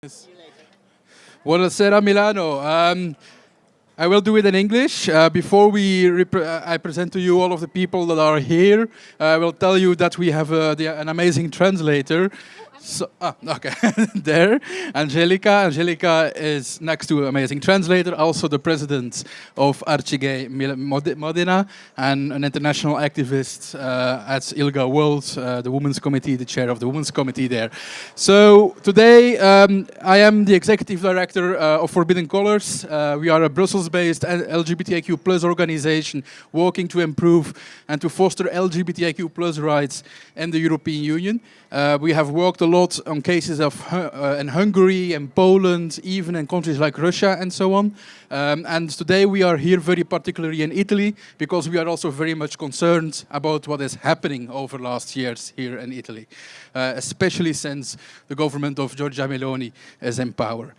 Yes. Buonasera Milano. I will do it in English. Before I present to you all of the people that are here, I will tell you that we have an amazing translator. So, okay, there, Angelica. Angelica is next to amazing translator, also the president of Arcigay Modena, and an international activist at ILGA World, the Women's Committee, the chair of the Women's Committee there. So today I am the executive director of Forbidden Colors. We are a Brussels-based LGBTIQ plus organization working to improve and to foster LGBTIQ plus rights in the European Union. We have worked a lot on cases in Hungary and Poland, even in countries like Russia and so on. And today we are here very particularly in Italy because we are also very much concerned about what is happening over last years here in Italy, especially since the government of Georgia Meloni is in power.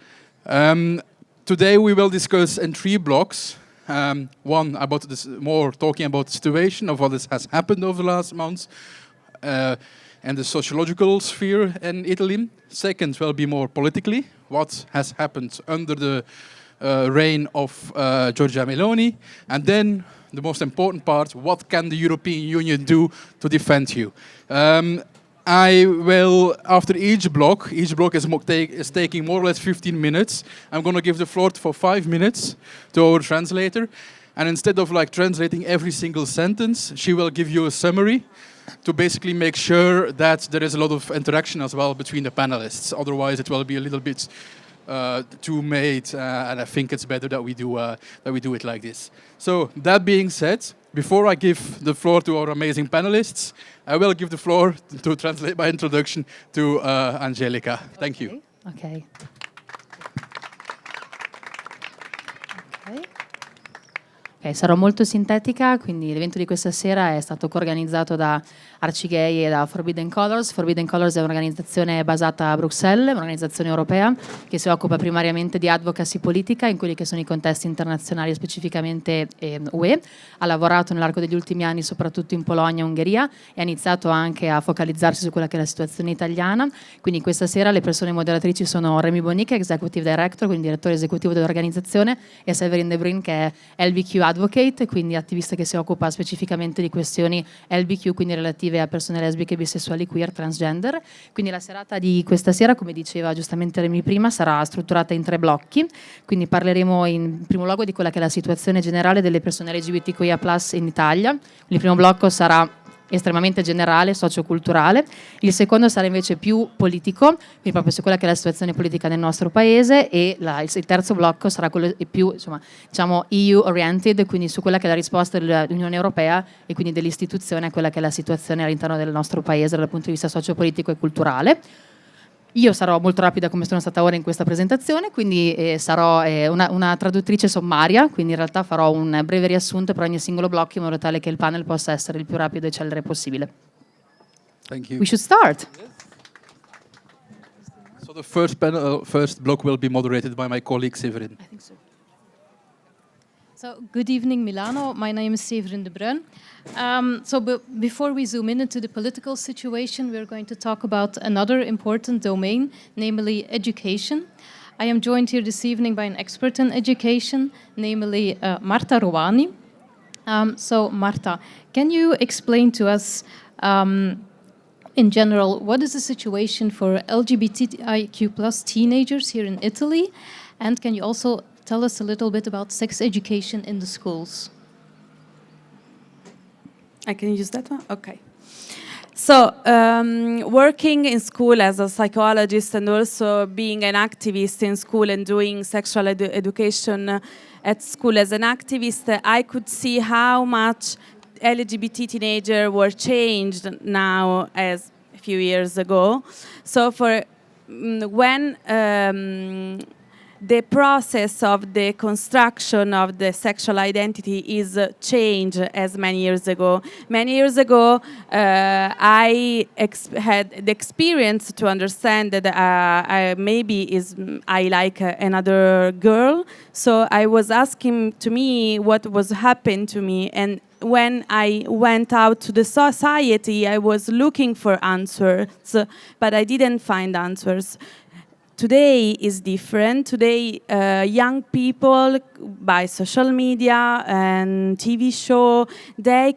Today we will discuss in 3 blocks. One about this, more talking about the situation of what has happened over the last months. And the sociological sphere in Italy. Second will be more politically, what has happened under the reign of Giorgia Meloni. And then the most important part, what can the European Union do to defend you? I will, after each block is taking more or less 15 minutes. I'm going to give the floor for 5 minutes to our translator. And instead of translating every single sentence, she will give you a summary to basically make sure that there is a lot of interaction as well between the panelists. Otherwise, it will be a little bit too made, and I think it's better that we do it like this. So that being said, before I give the floor to our amazing panelists, I will give the floor to translate my introduction to Angelica. Thank you. Okay. Ok, sarò molto sintetica, quindi l'evento di questa sera è stato coorganizzato da Arcigay e da Forbidden Colors. Forbidden Colors è un'organizzazione basata a Bruxelles, un'organizzazione europea che si occupa primariamente di advocacy politica in quelli che sono i contesti internazionali, specificamente UE. Ha lavorato nell'arco degli ultimi anni soprattutto in Polonia e Ungheria e ha iniziato anche a focalizzarsi su quella che è la situazione italiana. Quindi questa sera le persone moderatrici sono Rémy Bonny, che è Executive Director, quindi direttore esecutivo dell'organizzazione, e Séverine De Bruyn, che è LGBTQ advocate, quindi attivista che si occupa specificamente di questioni LGBTQ, quindi relative a persone lesbiche, bisessuali, queer, transgender. Quindi la serata di questa sera, come diceva giustamente Rémy prima, sarà strutturata in 3 blocchi. Quindi parleremo in primo luogo di quella che è la situazione generale delle persone LGBTQIA+ in Italia. Il primo blocco sarà estremamente generale, socioculturale. Il secondo sarà invece più politico, quindi proprio su quella che è la situazione politica nel nostro paese, e il terzo blocco sarà quello più, diciamo EU oriented, quindi su quella che è la risposta dell'Unione Europea e quindi dell'istituzione a quella che è la situazione all'interno del nostro paese dal punto di vista sociopolitico e culturale. Io sarò molto rapida come sono stata ora in questa presentazione, quindi sarò una traduttrice sommaria, quindi in realtà farò un breve riassunto per ogni singolo blocco in modo tale che il panel possa essere il più rapido e celere possibile. Thank you. We should start. Yes. So the first block will be moderated by my colleague Séverine. I think so. So, good evening, Milano. My name is Séverine De Bruyn. Before we zoom into the political situation, we're going to talk about another important domain, namely education. I am joined here this evening by an expert in education, namely Marta Rohani. Marta, can you explain to us, in general, what is the situation for LGBTIQ+ teenagers here in Italy? And can you also tell us a little bit about sex education in the schools? I can use that one? Okay. So, working in school as a psychologist and also being an activist in school and doing sexual education at school as an activist, I could see how much LGBT teenagers were changed now as a few years ago. So, when the process of the construction of the sexual identity is changed as many years ago. Many years ago, I had the experience to understand that I like another girl. So I was asking to me what was happening to me, and when I went out to the society, I was looking for answers, but I didn't find answers. today is different. Today, young people, by social media and TV show, they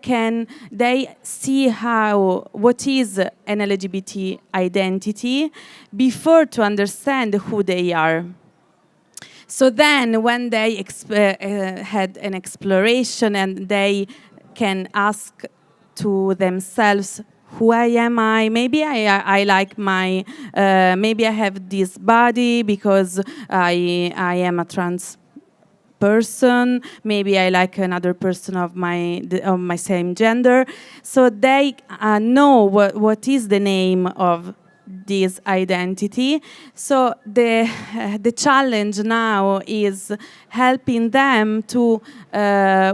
see what is an LGBT identity before to understand who they are. So then, when they had an exploration and they can ask to themselves, who am I? Maybe I like maybe I have this body because I am a trans person. Maybe I like another person of my same gender. So they know what is the name of this identity. So the challenge now is helping them to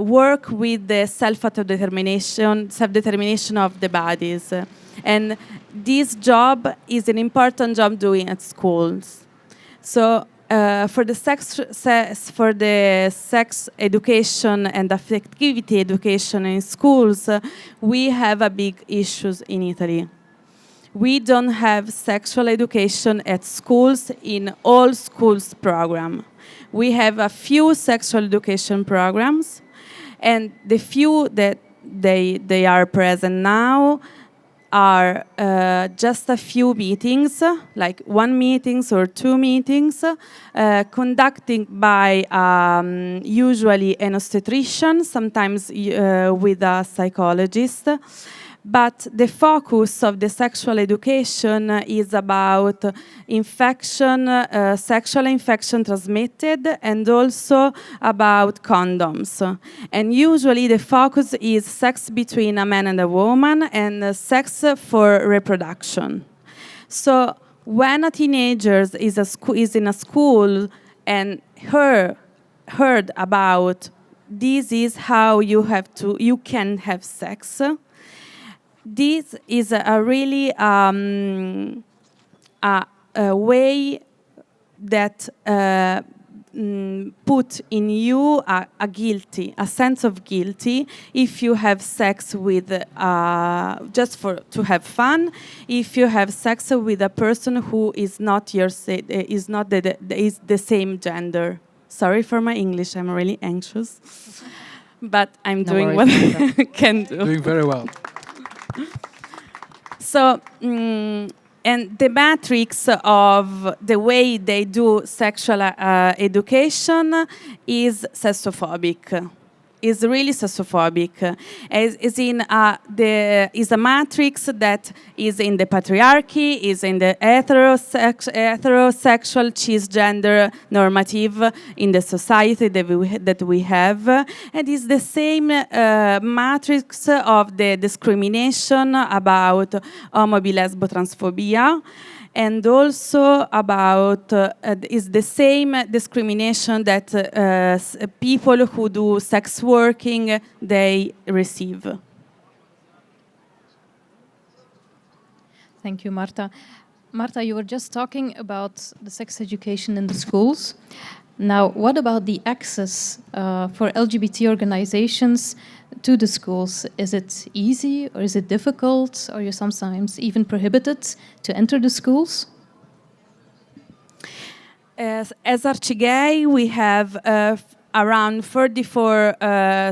work with the self-determination of the bodies. And this job is an important job doing at schools. So for the sex education and affectivity education in schools, we have a big issues in Italy. We don't have sexual education at schools in all schools program. We have a few sexual education programs, and the few that they are present now are just a few meetings, like 1 meetings or 2 meetings, conducted by usually an obstetrician, sometimes with a psychologist. But the focus of the sexual education is about infection, sexual infection transmitted, and also about condoms. And usually the focus is sex between a man and a woman and sex for reproduction. So when a teenager is in a school and heard about this is how you can have sex, this is a really a way that put in you a sense of guilty if you have sex with just to have fun, if you have sex with a person who is not is the same gender. Sorry for my English, I'm really anxious, but I'm doing what I can do. Doing very well. So, and the matrix of the way they do sexual education is sexophobic. Is really sexophobic. Is a matrix that is in the patriarchy, is in the heterosexual cisgender normative in the society that we have, and is the same matrix of the discrimination about homo, bi, lesbo, transphobia. And also about is the same discrimination that people who do sex working they receive. Thank you, Marta. Marta, you were just talking about the sex education in the schools. Now, what about the access for LGBT organizations to the schools? Is it easy or is it difficult, or you sometimes even prohibited to enter the schools? As Arcigay, we have around 34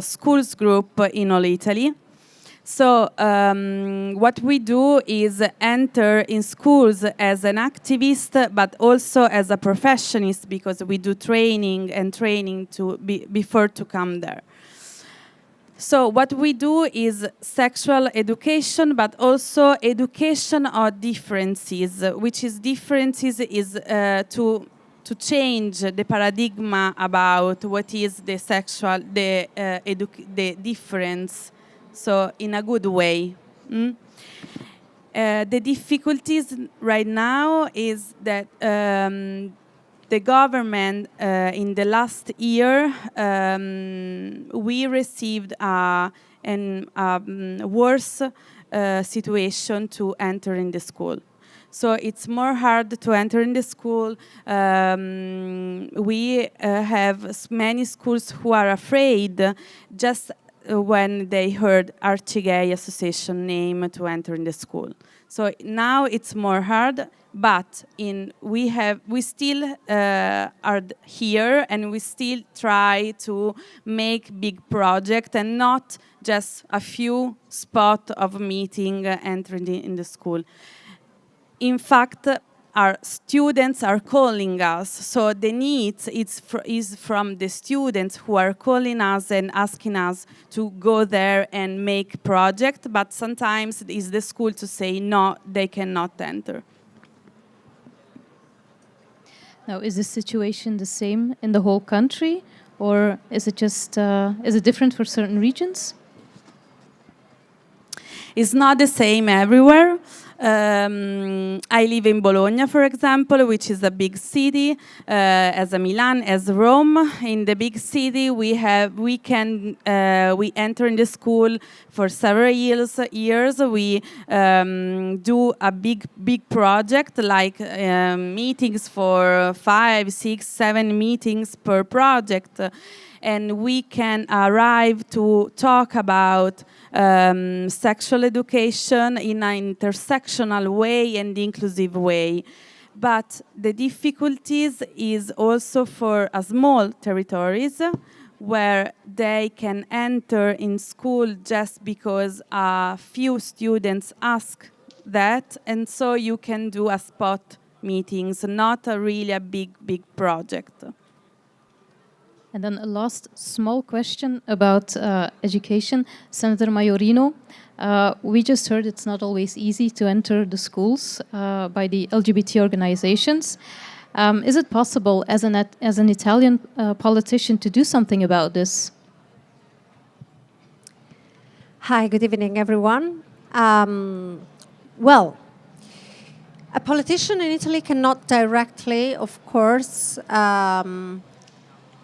schools group in all Italy. So what we do is enter in schools as an activist, but also as a professionist, because we do training before to come there. So what we do is sexual education, but also education of differences, which is differences is to change the paradigm about what is the difference. So in a good way. The difficulties right now is that the government in the last year we received a worse situation to enter in the school. So it's more hard to enter in the school. We have many schools who are afraid just when they heard Arcigay Association name to enter in the school. So now it's more hard, but we still are here, and we still try to make big project and not just a few spot of meeting entering in the school. In fact, our students are calling us, so the needs is from the students who are calling us and asking us to go there and make project, but sometimes it's the school to say no, they cannot enter. Now, is this situation the same in the whole country, or is it just is it different for certain regions? It's not the same everywhere. I live in Bologna, for example, which is a big city, as a Milan, as Rome. In the big city, we enter in the school for several years. We do a big project, like meetings for 5, 6, 7 meetings per project. And we can arrive to talk about sexual education in an intersectional way and inclusive way. But the difficulties is also for small territories where they can enter in school just because a few students ask that, and so you can do a spot meetings, not really a big project. And then a last small question about education. Senator Majorino, we just heard it's not always easy to enter the schools by the LGBT organizations. Is it possible as an Italian politician to do something about this? Hi, good evening, everyone. Well, a politician in Italy cannot directly, of course,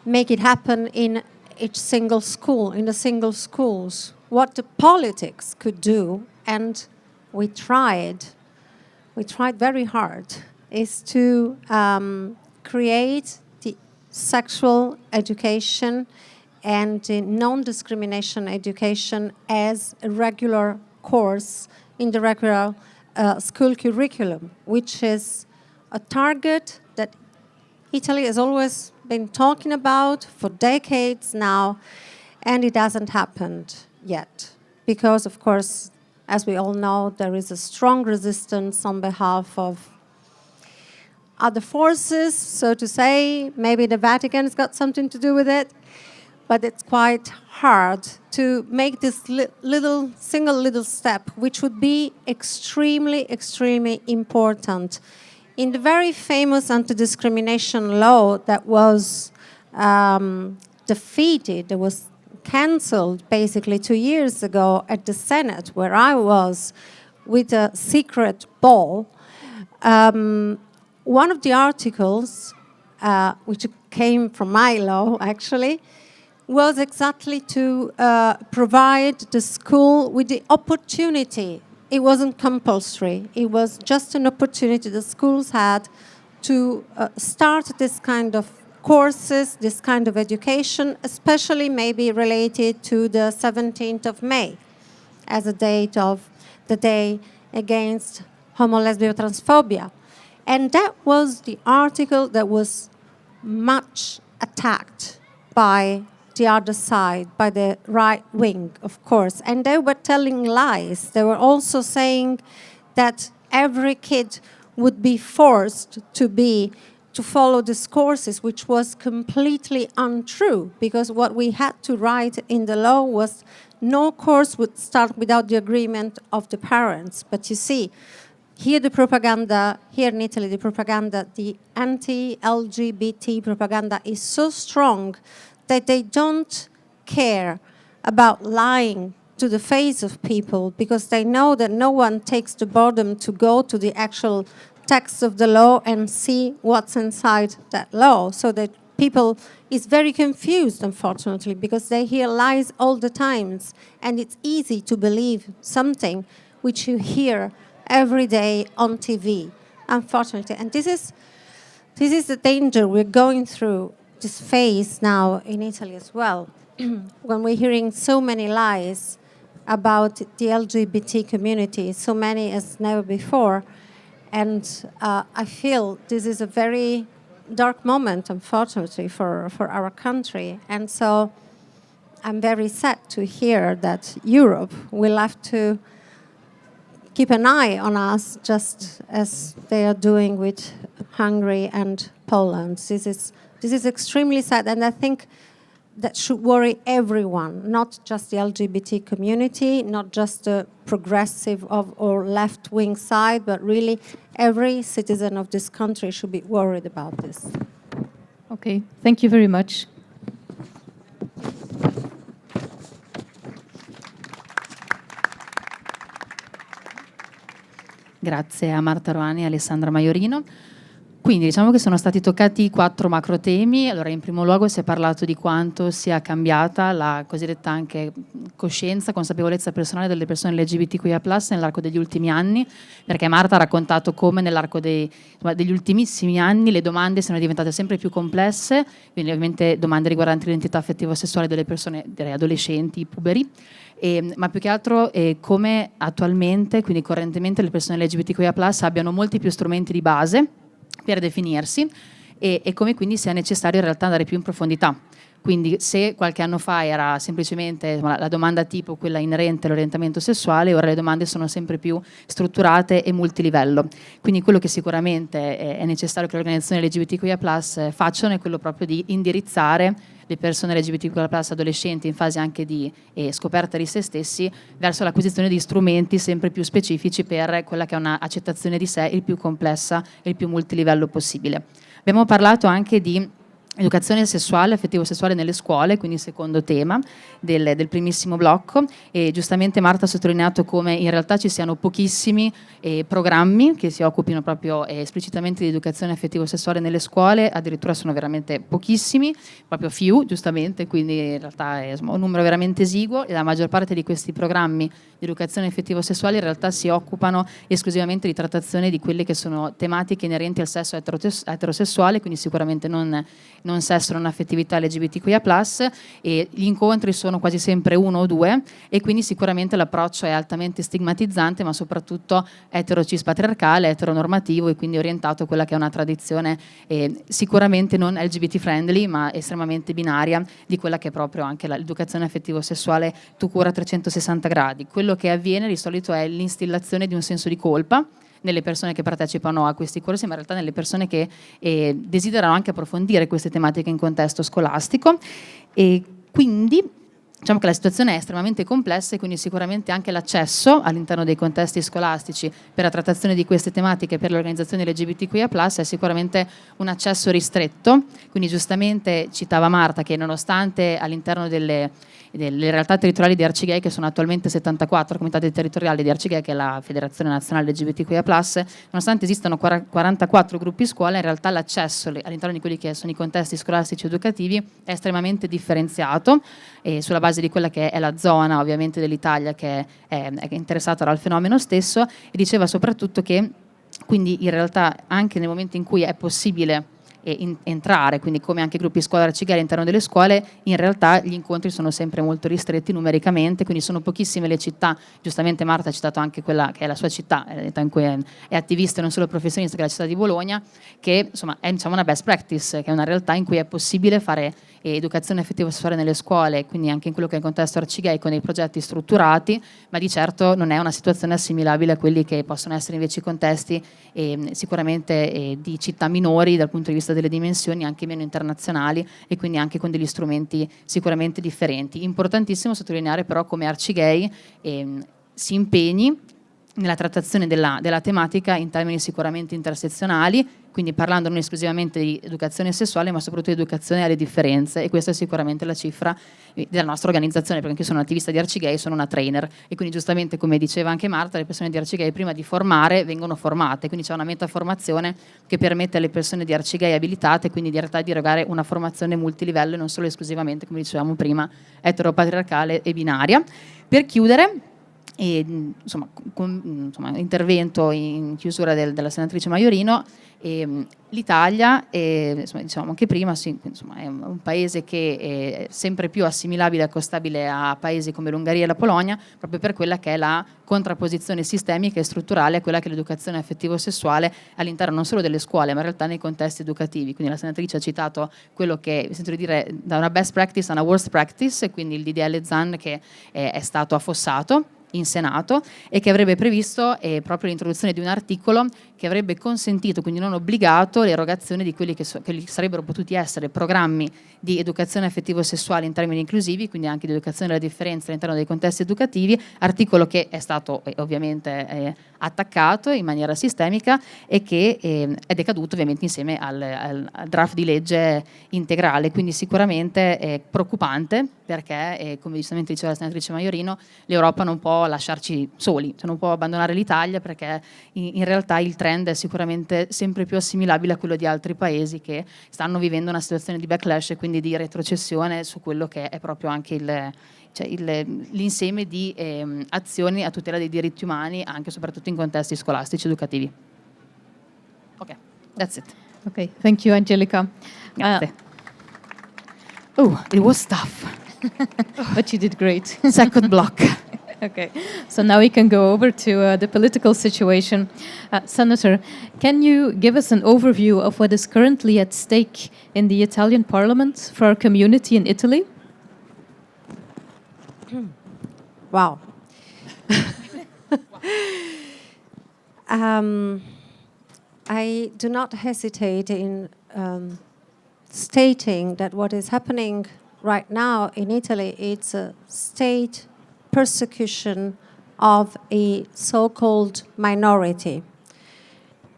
make it happen in each single school, in the single schools. What the politics could do, and we tried very hard, is to create the sexual education and the non-discrimination education as a regular course in the regular school curriculum, which is a target that Italy has always been talking about for decades now, and it hasn't happened yet. Because, of course, as we all know, there is a strong resistance on behalf of other forces, so to say. Maybe the Vatican's got something to do with it, but it's quite hard to make this single little step, which would be extremely important. In the very famous anti-discrimination law that was defeated, that was cancelled basically 2 years ago at the Senate, where I was, with a secret ball, one of the articles, which came from my law actually, was exactly to provide the school with the opportunity. It wasn't compulsory. It was just an opportunity the schools had to start this kind of courses, this kind of education, especially maybe related to the 17th of May as a date of the day against homo, lesbian, transphobia. And that was the article that was much attacked by the other side, by the right wing, of course. And they were telling lies. They were also saying that every kid would be forced to follow these courses, which was completely untrue, because what we had to write in the law was no course would start without the agreement of the parents. But you see, here the propaganda, here in Italy, the anti-LGBT propaganda is so strong that they don't care about lying to the face of people, because they know that no one takes the burden to go to the actual text of the law and see what's inside that law. So that people is very confused, unfortunately, because they hear lies all the times, and it's easy to believe something which you hear every day on TV, unfortunately. And this is the danger we're going through this phase now in Italy as well. When we're hearing so many lies, about the LGBT community, so many as never before. And I feel this is a very dark moment, unfortunately, for our country. And so I'm very sad to hear that Europe will have to keep an eye on us, just as they are doing with Hungary and Poland. This is extremely sad, and I think that should worry everyone, not just the LGBT community, not just the progressive or left-wing side, but really every citizen of this country should be worried about this. Okay, thank you very much. Grazie a Marta Rohani e Alessandra Majorino. Quindi diciamo che sono stati toccati 4 macro temi. Allora, in primo luogo si è parlato di quanto sia cambiata la cosiddetta anche coscienza, consapevolezza personale delle persone LGBTQIA+ nell'arco degli ultimi anni, perché Marta ha raccontato come nell'arco degli ultimissimi anni le domande sono diventate sempre più complesse, quindi ovviamente domande riguardanti l'identità affettivo-sessuale delle persone, delle adolescenti, puberi, ma più che altro come attualmente, quindi correntemente, le persone LGBTQIA+ abbiano molti più strumenti di base per definirsi e come quindi sia necessario in realtà andare più in profondità. Quindi se qualche anno fa era semplicemente la domanda tipo quella inerente all'orientamento sessuale, ora le domande sono sempre più strutturate e multilivello. Quindi quello che sicuramente è necessario che le organizzazioni LGBTQIA+ facciano è quello proprio di indirizzare le persone LGBTQIA+ adolescenti in fase anche di scoperta di se stessi verso l'acquisizione di strumenti sempre più specifici per quella che è una accettazione di sé il più complessa e il più multilivello possibile. Abbiamo parlato anche di educazione sessuale, affettivo-sessuale nelle scuole, quindi secondo tema del primissimo blocco, e giustamente Marta ha sottolineato come in realtà ci siano pochissimi programmi che si occupino proprio esplicitamente di educazione affettivo-sessuale nelle scuole, addirittura sono veramente pochissimi, proprio few giustamente, quindi in realtà è un numero veramente esiguo e la maggior parte di questi programmi di educazione affettivo-sessuale in realtà si occupano esclusivamente di trattazione di quelle che sono tematiche inerenti al sesso eterosessuale, quindi sicuramente non sesso, non affettività LGBTQIA+, e gli incontri sono quasi sempre 1 o 2 e quindi sicuramente l'approccio è altamente stigmatizzante, ma soprattutto etero-cis patriarcale, eteronormativo e quindi orientato a quella che è una tradizione sicuramente non LGBT friendly, ma estremamente binaria di quella che è proprio anche l'educazione affettivo-sessuale tu cura a 360 gradi. Quello che avviene di solito è l'instillazione di un senso di colpa nelle persone che partecipano a questi corsi, ma in realtà nelle persone che desiderano anche approfondire queste tematiche in contesto scolastico. E quindi diciamo che la situazione è estremamente complessa e quindi sicuramente anche l'accesso all'interno dei contesti scolastici per la trattazione di queste tematiche per le organizzazioni LGBTQIA+ è sicuramente un accesso ristretto. Quindi giustamente citava Marta che nonostante all'interno delle realtà territoriali di Arcigay, che sono attualmente 74 comitati territoriali di Arcigay, che è la Federazione Nazionale LGBTQIA+, nonostante esistano 44 gruppi scuola, in realtà l'accesso all'interno di quelli che sono i contesti scolastici educativi è estremamente differenziato sulla base di quella che è la zona ovviamente dell'Italia che è interessata dal fenomeno stesso, e diceva soprattutto che quindi in realtà anche nel momento in cui è possibile entrare, quindi come anche gruppi scuola Arcigay all'interno delle scuole, in realtà gli incontri sono sempre molto ristretti numericamente, quindi sono pochissime le città. Giustamente Marta ha citato anche quella che è la sua città in cui è attivista e non solo professionista, che è la città di Bologna, che insomma è una best practice, che è una realtà in cui è possibile fare educazione affettivo-sessuale nelle scuole, quindi anche in quello che è il contesto Arcigay con dei progetti strutturati, ma di certo non è una situazione assimilabile a quelli che possono essere invece i contesti sicuramente di città minori dal punto di vista delle dimensioni, anche meno internazionali e quindi anche con degli strumenti sicuramente differenti. Importantissimo sottolineare però come Arcigay si impegni nella trattazione della tematica in termini sicuramente intersezionali, quindi parlando non esclusivamente di educazione sessuale, ma soprattutto di educazione alle differenze, e questa è sicuramente la cifra della nostra organizzazione, perché anche io sono un'attivista di Arcigay, sono una trainer, e quindi giustamente, come diceva anche Marta, le persone di Arcigay prima di formare vengono formate, quindi c'è una metaformazione che permette alle persone di Arcigay abilitate quindi in realtà di erogare una formazione multilivello e non solo esclusivamente, come dicevamo prima, eteropatriarcale e binaria. Per chiudere, e insomma, intervento in chiusura della senatrice Majorino. L'Italia, insomma, diciamo anche prima, insomma, è un paese che è sempre più assimilabile e accostabile a paesi come l'Ungheria e la Polonia, proprio per quella che è la contrapposizione sistemica e strutturale a quella che è l'educazione affettivo-sessuale all'interno non solo delle scuole, ma in realtà nei contesti educativi. Quindi la senatrice ha citato quello che, sento di dire, da una best practice a una worst practice, e quindi il DDL Zan che è stato affossato in Senato e che avrebbe previsto proprio l'introduzione di un articolo che avrebbe consentito, quindi non obbligato, l'erogazione di quelli che sarebbero potuti essere programmi di educazione affettivo-sessuale in termini inclusivi, quindi anche di educazione della differenza all'interno dei contesti educativi, articolo che è stato ovviamente attaccato in maniera sistemica e che è decaduto ovviamente insieme al draft di legge integrale, quindi sicuramente è preoccupante perché, come giustamente diceva la senatrice Majorino, l'Europa non può lasciarci soli, cioè non può abbandonare l'Italia, perché in realtà il trend è sicuramente sempre più assimilabile a quello di altri paesi che stanno vivendo una situazione di backlash e quindi di retrocessione su quello che è proprio anche l'insieme di azioni a tutela dei diritti umani, anche e soprattutto in contesti scolastici educativi. Ok, that's it. Okay, thank you, Angelica. Grazie. It was tough. But you did great. Second block. Okay, so now we can go over to the political situation. Senator, can you give us an overview of what is currently at stake in the Italian Parliament for our community in Italy? Wow. I do not hesitate in stating that what is happening right now in Italy, it's a state persecution of a so-called minority.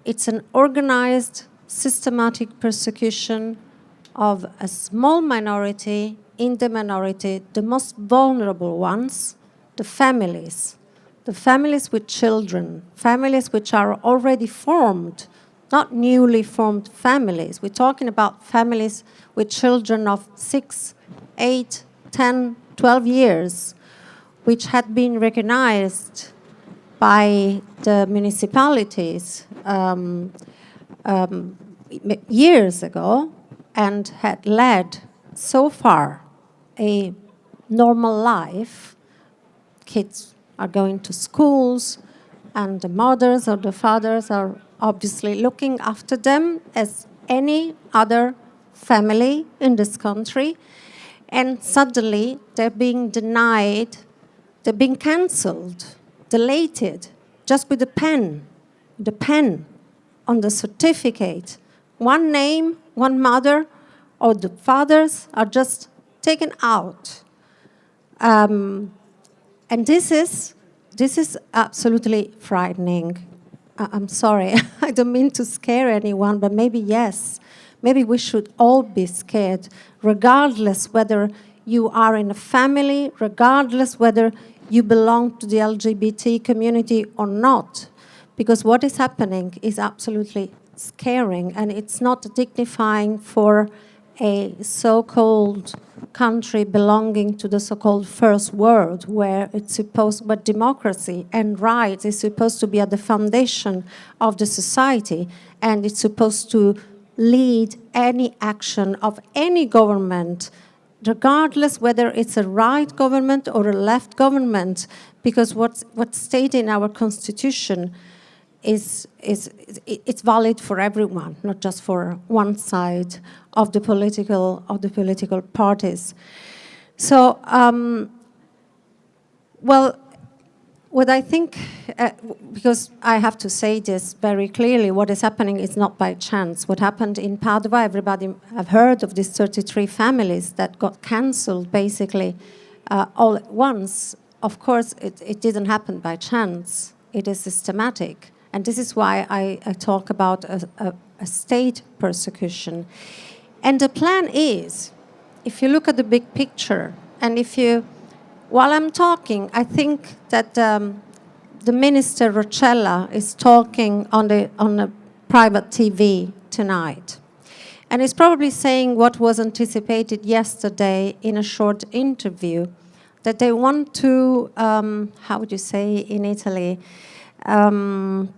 It's an organized, systematic persecution of a small minority in the minority, the most vulnerable ones, the families with children, families which are already formed, not newly formed families. We're talking about families with children of 6, 8, 10, 12 years, which had been recognized by the municipalities years ago and had led so far a normal life. Kids are going to schools, and the mothers or the fathers are obviously looking after them as any other family in this country. And suddenly they're being denied, they're being cancelled, deleted, just with the pen on the certificate. One name, one mother, or the fathers are just taken out. And this is absolutely frightening. I'm sorry, I don't mean to scare anyone, but maybe yes. Maybe we should all be scared, regardless whether you are in a family, regardless whether you belong to the LGBT community or not. Because what is happening is absolutely scaring, and it's not dignifying for a so-called country belonging to the so-called first world, where democracy and rights is supposed to be at the foundation of the society, and it's supposed to lead any action of any government, regardless whether it's a right government or a left government, because what's stated in our constitution it's valid for everyone, not just for one side of the political parties. So, what I think, because I have to say this very clearly, what is happening is not by chance. What happened in Padua, everybody have heard of these 33 families that got cancelled basically all at once. Of course, it didn't happen by chance. It is systematic. And this is why I talk about a state persecution. And the plan is, if you look at the big picture, and while I'm talking, I think that the Minister Roccella is talking on a private TV tonight. And he's probably saying what was anticipated yesterday in a short interview, that they want to, how would you say in Italy, right,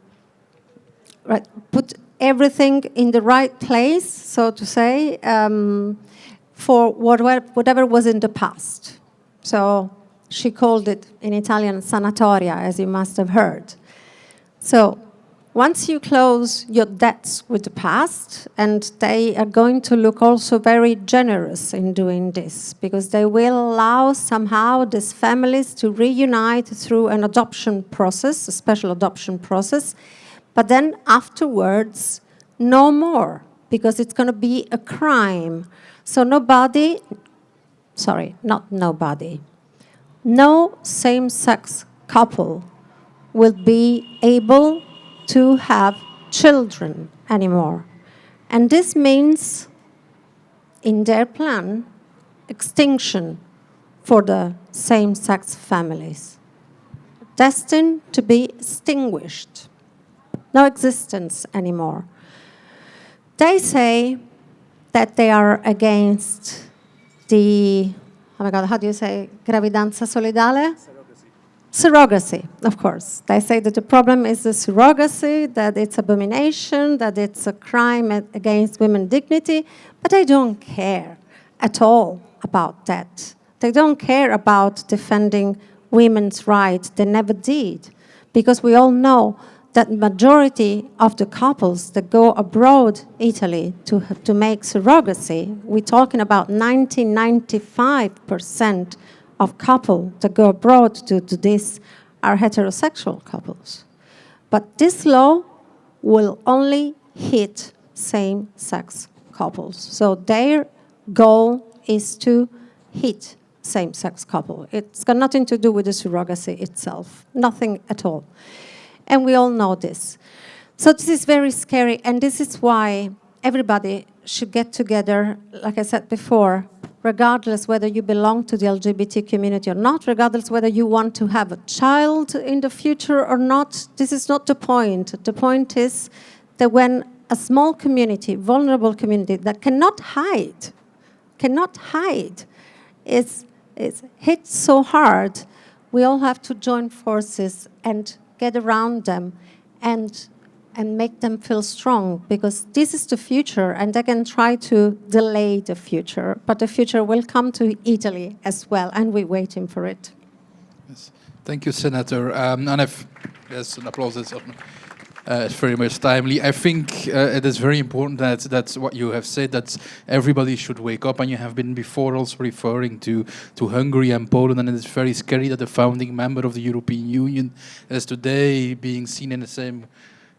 put everything in the right place, so to say, for whatever was in the past. So she called it in Italian sanatoria, as you must have heard. So once you close your debts with the past, and they are going to look also very generous in doing this, because they will allow somehow these families to reunite through an adoption process, a special adoption process, but then afterwards, no more, because it's going to be a crime. So no same-sex couple will be able to have children anymore. And this means, in their plan, extinction for the same-sex families, destined to be extinguished, no existence anymore. They say that they are against the, oh my God, how do you say, gravidanza solidale? Surrogacy, of course. They say that the problem is the surrogacy, that it's abomination, that it's a crime against women's dignity, but they don't care at all about that. They don't care about defending women's rights. They never did, because we all know that majority of the couples that go abroad Italy to make surrogacy, we're talking about 95% of couples that go abroad to do this are heterosexual couples. But this law will only hit same-sex couples. So their goal is to hit same-sex couple. It's got nothing to do with the surrogacy itself, nothing at all. And we all know this. So this is very scary, and this is why everybody should get together, like I said before, regardless whether you belong to the LGBT community or not, regardless whether you want to have a child in the future or not. This is not the point. The point is that when a small community, vulnerable community that cannot hide, is hit so hard, we all have to join forces and get around them and make them feel strong, because this is the future, and they can try to delay the future, but the future will come to Italy as well, and we're waiting for it. Yes. Thank you, Senator. And if there's an applause, it's very much timely. I think it is very important that what you have said, that everybody should wake up, and you have been before also referring to Hungary and Poland, and it is very scary that the founding member of the European Union is today being seen in the same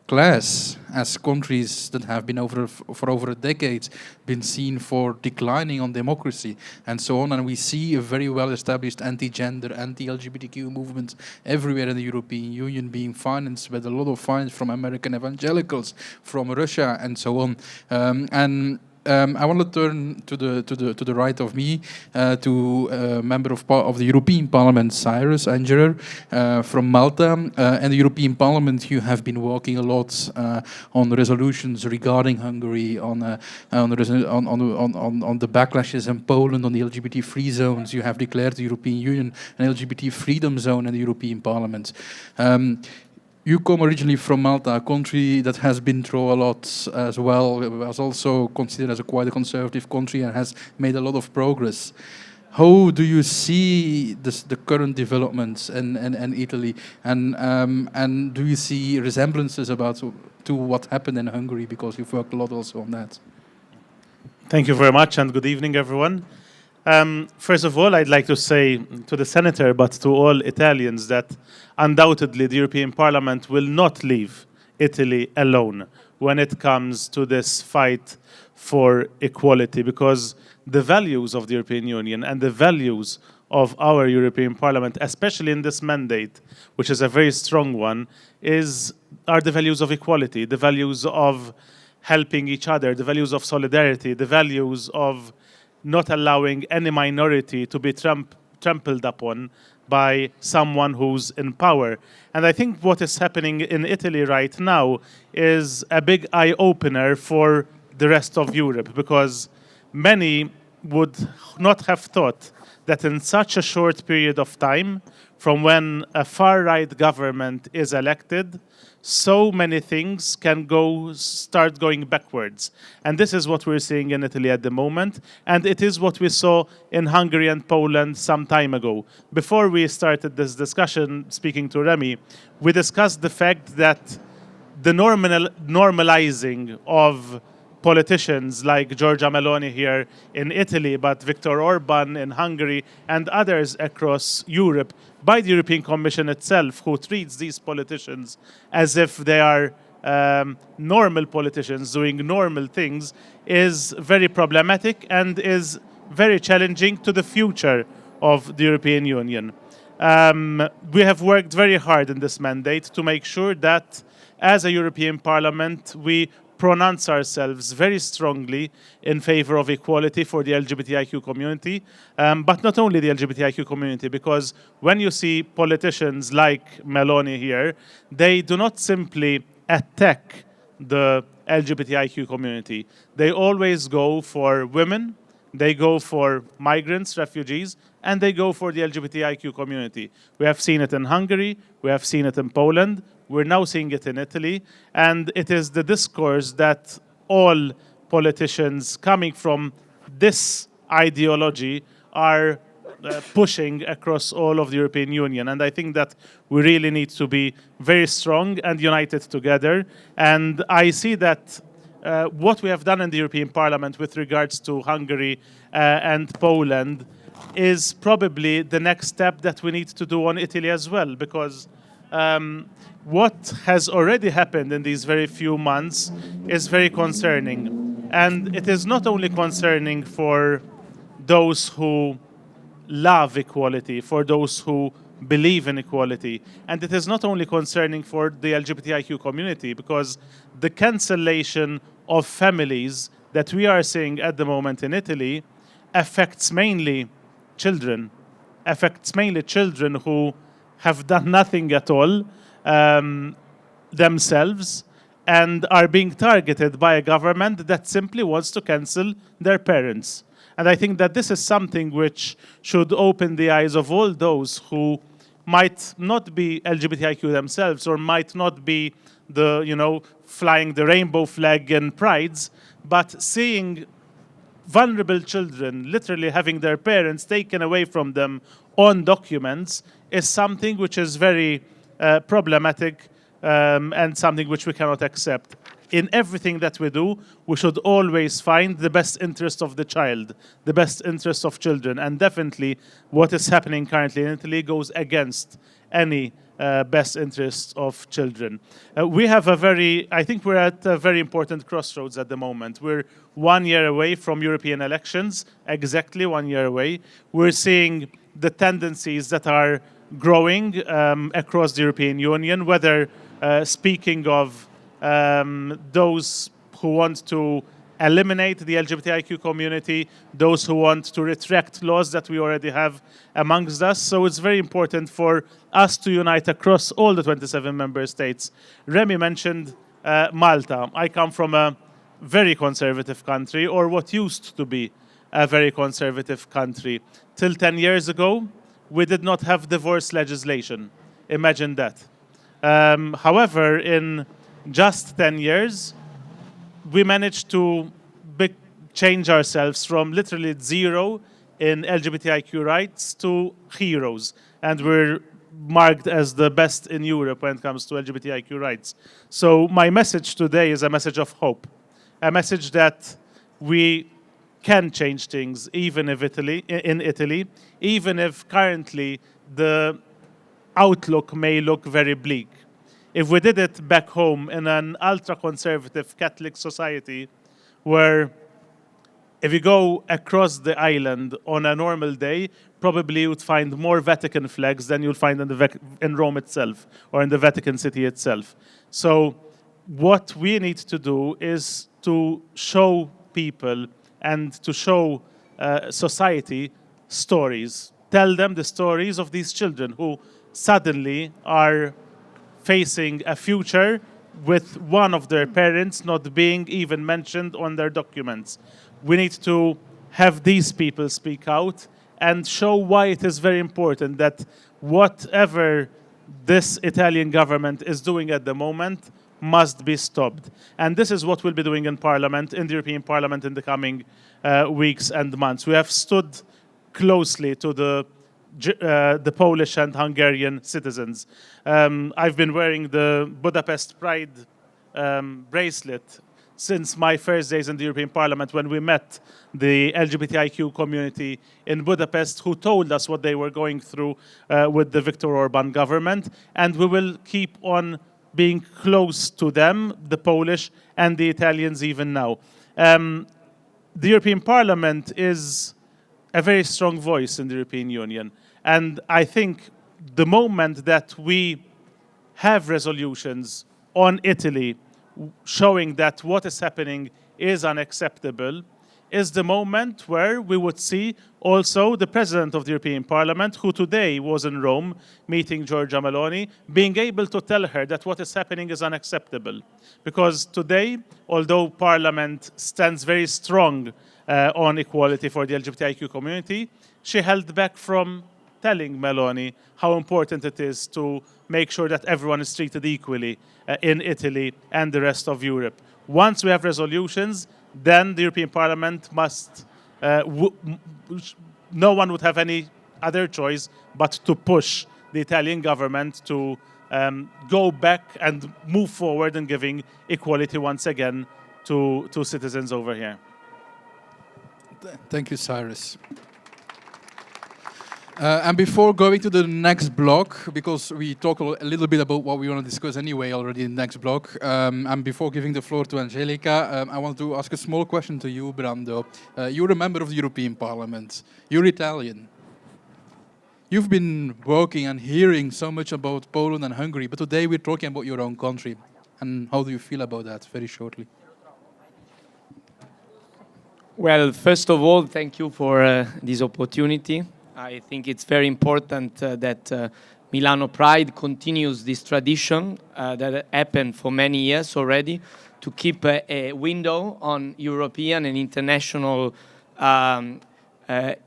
class as countries that have been for over a decade been seen for declining on democracy and so on. And we see a very well-established anti-gender, anti-LGBTQ movement everywhere in the European Union, being financed with a lot of funds from American evangelicals, from Russia, and so on. I want to turn to the right of me to a member of the European Parliament, Cyrus Engerer, from Malta. In the European Parliament, you have been working a lot on resolutions regarding Hungary, on the backlashes in Poland, on the LGBT-free zones. You have declared the European Union an LGBT freedom zone in the European Parliament. You come originally from Malta, a country that has been through a lot as well. It was also considered as quite a conservative country and has made a lot of progress. How do you see the current developments in Italy, and do you see resemblances to what happened in Hungary, because you've worked a lot also on that? Thank you very much, and good evening, everyone. First of all, I'd like to say to the Senator, but to all Italians, that undoubtedly the European Parliament will not leave Italy alone when it comes to this fight for equality, because the values of the European Union and the values of our European Parliament, especially in this mandate, which is a very strong one, are the values of equality, the values of helping each other, the values of solidarity, the values of not allowing any minority to be trampled upon by someone who's in power. And I think what is happening in Italy right now is a big eye-opener for the rest of Europe, because many would not have thought that in such a short period of time, from when a far-right government is elected, so many things can start going backwards. And this is what we're seeing in Italy at the moment. And it is what we saw in Hungary and Poland some time ago. Before we started this discussion, speaking to Rémy, we discussed the fact that the normalizing of politicians like Georgia Meloni here in Italy, but Viktor Orban in Hungary, and others across Europe, by the European Commission itself, who treats these politicians as if they are normal politicians doing normal things, is very problematic and is very challenging to the future of the European Union. We have worked very hard in this mandate to make sure that as a European Parliament, we pronounce ourselves very strongly in favor of equality for the LGBTIQ community, but not only the LGBTIQ community, because when you see politicians like Meloni here, they do not simply attack the LGBTIQ community. They always go for women, they go for migrants, refugees, and they go for the LGBTIQ community. We have seen it in Hungary, we have seen it in Poland, we're now seeing it in Italy, and it is the discourse that all politicians coming from this ideology are pushing across all of the European Union. And I think that we really need to be very strong and united together. And I see that what we have done in the European Parliament with regards to Hungary and Poland is probably the next step that we need to do on Italy as well, because what has already happened in these very few months is very concerning. And it is not only concerning for those who love equality, for those who believe in equality. And it is not only concerning for the LGBTIQ community, because the cancellation of families that we are seeing at the moment in Italy affects mainly children, who have done nothing at all themselves and are being targeted by a government that simply wants to cancel their parents. And I think that this is something which should open the eyes of all those who might not be LGBTIQ themselves or might not be flying the rainbow flag in prides, but seeing vulnerable children literally having their parents taken away from them on documents is something which is very problematic and something which we cannot accept. In everything that we do, we should always find the best interest of the child, the best interest of children. And definitely what is happening currently in Italy goes against any best interest of children. I think we're at a very important crossroads at the moment. We're 1 year away from European elections, exactly 1 year away. We're seeing the tendencies that are growing across the European Union, whether speaking of those who want to eliminate the LGBTIQ community, those who want to retract laws that we already have amongst us. So it's very important for us to unite across all the 27 member states. Rémy mentioned Malta. I come from a very conservative country, or what used to be a very conservative country. Till 10 years ago, we did not have divorce legislation. Imagine that. However, in just 10 years, we managed to change ourselves from literally zero in LGBTIQ rights to heroes. And we're marked as the best in Europe when it comes to LGBTIQ rights. So my message today is a message of hope, a message that we can change things even if in Italy, even if currently the outlook may look very bleak. If we did it back home in an ultra-conservative Catholic society, where if you go across the island on a normal day, probably you would find more Vatican flags than you'll find in Rome itself or in the Vatican City itself. So what we need to do is to show people and to show society stories. Tell them the stories of these children who suddenly are facing a future with one of their parents not being even mentioned on their documents. We need to have these people speak out and show why it is very important that whatever this Italian government is doing at the moment must be stopped. And this is what we'll be doing in Parliament, in the European Parliament in the coming weeks and months. We have stood closely to the Polish and Hungarian citizens. I've been wearing the Budapest Pride bracelet since my first days in the European Parliament, when we met the LGBTIQ community in Budapest, who told us what they were going through with the Viktor Orban government. And we will keep on being close to them, the Polish and the Italians even now. The European Parliament is a very strong voice in the European Union. And I think the moment that we have resolutions on Italy showing that what is happening is unacceptable is the moment where we would see also the President of the European Parliament, who today was in Rome meeting Georgia Meloni, being able to tell her that what is happening is unacceptable. Because today, although Parliament stands very strong on equality for the LGBTIQ community, she held back from telling Meloni how important it is to make sure that everyone is treated equally in Italy and the rest of Europe. Once we have resolutions, then the European Parliament must, no one would have any other choice but to push the Italian government to go back and move forward in giving equality once again to citizens over here. Thank you, Cyrus. And before going to the next block, because we talk a little bit about what we want to discuss anyway already in the next block, and before giving the floor to Angelica, I want to ask a small question to you, Brando. You're a member of the European Parliament. You're Italian. You've been working and hearing so much about Poland and Hungary, but today we're talking about your own country. And how do you feel about that, very shortly? Well, first of all, thank you for this opportunity. I think it's very important that Milano Pride continues this tradition that happened for many years already, to keep a window on European and international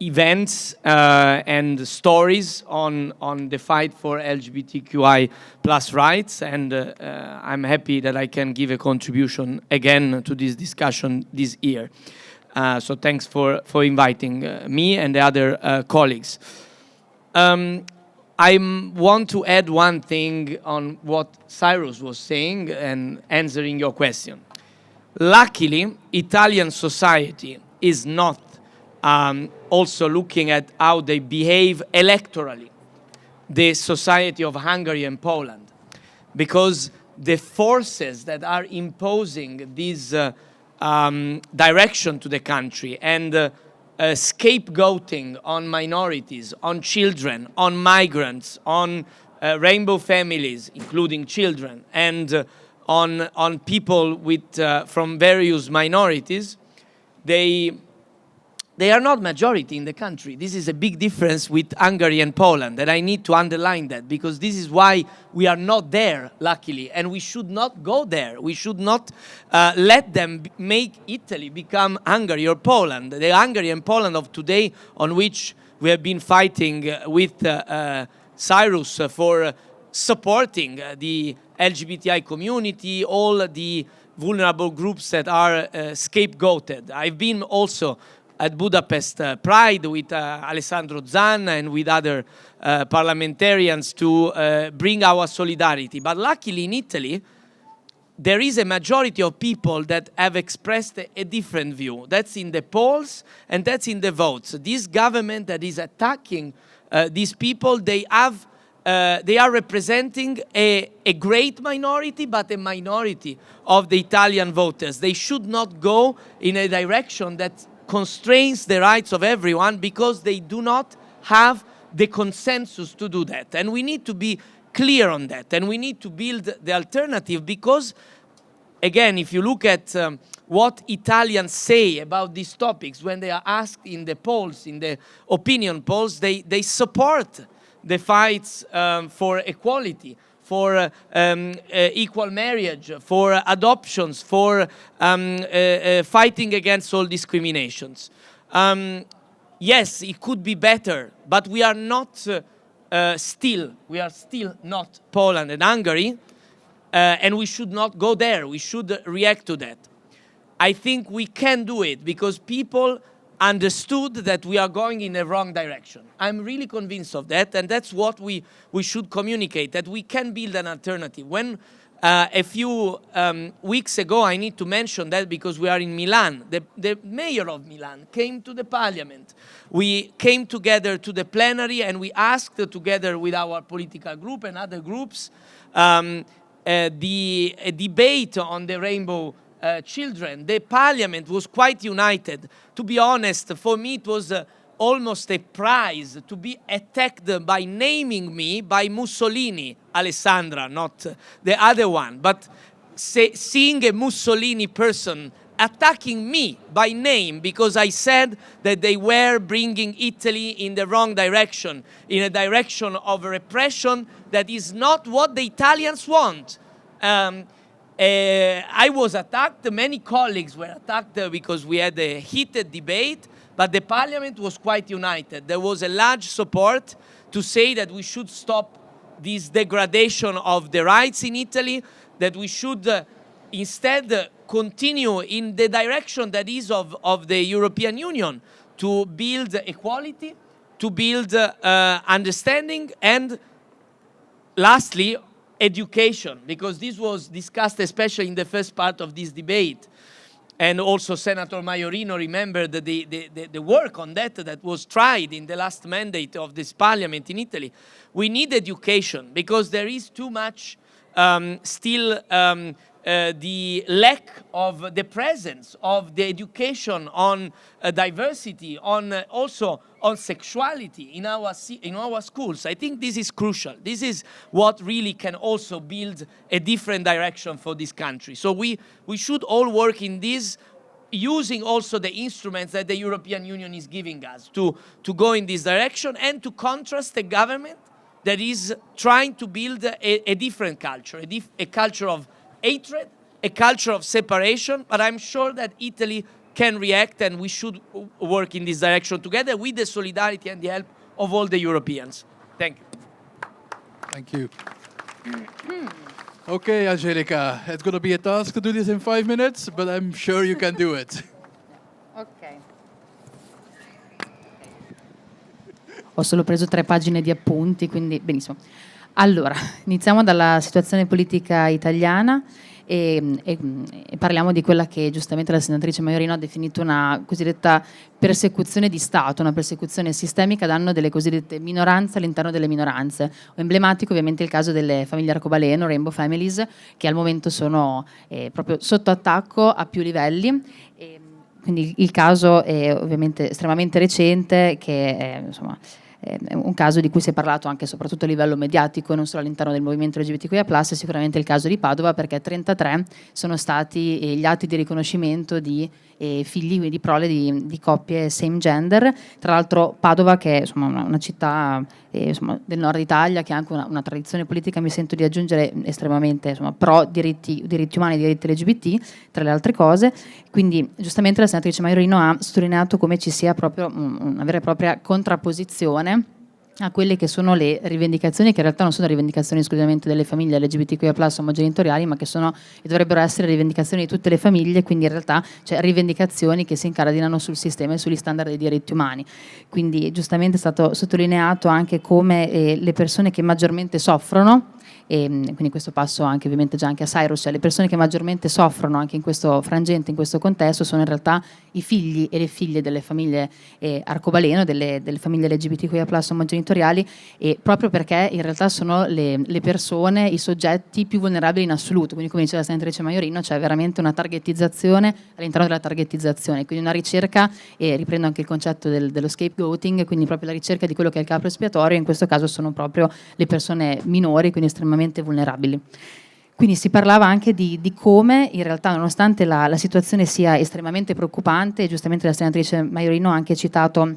events and stories on the fight for LGBTQI plus rights. And I'm happy that I can give a contribution again to this discussion this year. So thanks for inviting me and the other colleagues. I want to add one thing on what Cyrus was saying and answering your question. Luckily, Italian society is not also looking at how they behave electorally, the society of Hungary and Poland, because the forces that are imposing this direction to the country and scapegoating on minorities, on children, on migrants, on rainbow families, including children, and on people with from various minorities, they are not majority in the country. This is a big difference with Hungary and Poland, and I need to underline that, because this is why we are not there, luckily, and we should not go there. We should not let them make Italy become Hungary or Poland. The Hungary and Poland of today, on which we have been fighting with Cyrus for supporting the LGBTI community, all the vulnerable groups that are scapegoated. I've been also at Budapest Pride with Alessandro Zanna and with other parliamentarians to bring our solidarity. But luckily in Italy, there is a majority of people that have expressed a different view. That's in the polls and that's in the votes. This government that is attacking these people, they are representing a great minority, but a minority of the Italian voters. They should not go in a direction that constrains the rights of everyone, because they do not have the consensus to do that. And we need to be clear on that, and we need to build the alternative, because, again, if you look at what Italians say about these topics when they are asked in the polls, in the opinion polls, they support the fights for equality, for equal marriage, for adoptions, for fighting against all discriminations. Yes, it could be better, but we are not we are still not Poland and Hungary, and we should not go there. We should react to that. I think we can do it because people understood that we are going in the wrong direction. I'm really convinced of that, and that's what we should communicate, that we can build an alternative. When a few weeks ago, I need to mention that because we are in Milan, the mayor of Milan came to the parliament. We came together to the plenary and we asked, together with our political group and other groups, a debate on the rainbow children. The parliament was quite united. To be honest, for me it was almost a prize to be attacked by naming me by Mussolini, Alessandra, not the other one, but seeing a Mussolini person attacking me by name because I said that they were bringing Italy in the wrong direction, in a direction of repression that is not what the Italians want. I was attacked, many colleagues were attacked because we had a heated debate, but the parliament was quite united. There was a large support to say that we should stop this degradation of the rights in Italy, that we should instead continue in the direction that is of the European Union, to build equality, to build understanding, and lastly, education, because this was discussed especially in the first part of this debate. And also Senator Majorino remembered the work on that was tried in the last mandate of this parliament in Italy. We need education because there is too much still the lack of the presence of the education on diversity, on also on sexuality in our schools. I think this is crucial. This is what really can also build a different direction for this country. So we should all work in this, using also the instruments that the European Union is giving us to go in this direction and to contrast a government that is trying to build a different culture, a culture of hatred, a culture of separation. But I'm sure that Italy can react, and we should work in this direction together with the solidarity and the help of all the Europeans. Thank you. Thank you. Okay, Angelica, it's going to be a task to do this in 5 minutes, but I'm sure you can do it. Ok. Ho solo preso 3 pagine di appunti, quindi benissimo. Allora, iniziamo dalla situazione politica italiana e parliamo di quella che giustamente la senatrice Majorino ha definito una cosiddetta persecuzione di Stato, una persecuzione sistemica a danno delle cosiddette minoranze all'interno delle minoranze. Emblematico ovviamente il caso delle famiglie arcobaleno, Rainbow Families, che al momento sono proprio sotto attacco a più livelli. Quindi il caso è ovviamente estremamente recente, che è, insomma, è un caso di cui si è parlato anche e soprattutto a livello mediatico, non solo all'interno del movimento LGBTQIA+, è sicuramente il caso di Padova, perché 33 sono stati gli atti di riconoscimento di figli, quindi di prole di coppie same gender. Tra l'altro Padova, che è insomma, una città insomma, del nord Italia, che ha anche una tradizione politica, mi sento di aggiungere, estremamente insomma, pro diritti umani e diritti LGBT, tra le altre cose. Quindi giustamente la senatrice Majorino ha sottolineato come ci sia proprio una vera e propria contrapposizione a quelle che sono le rivendicazioni, che in realtà non sono rivendicazioni esclusivamente delle famiglie LGBTQIA+ omogenitoriali, ma che sono e dovrebbero essere rivendicazioni di tutte le famiglie, quindi in realtà cioè rivendicazioni che si incardinano sul sistema e sugli standard dei diritti umani. Quindi giustamente è stato sottolineato anche come le persone che maggiormente soffrono, e quindi questo passo anche ovviamente già anche a Cyrus, cioè le persone che maggiormente soffrono anche in questo frangente, in questo contesto, sono in realtà i figli e le figlie delle famiglie arcobaleno, delle famiglie LGBTQIA+ omogenitoriali, e proprio perché in realtà sono le persone, i soggetti più vulnerabili in assoluto. Quindi, come diceva la senatrice Majorino, c'è veramente una targetizzazione all'interno della targetizzazione, quindi una ricerca, e riprendo anche il concetto dello scapegoating, quindi proprio la ricerca di quello che è il capro espiatorio. In questo caso sono proprio le persone minori, quindi estremamente vulnerabili. Quindi si parlava anche di come in realtà, nonostante la situazione sia estremamente preoccupante, e giustamente la senatrice Majorino ha anche citato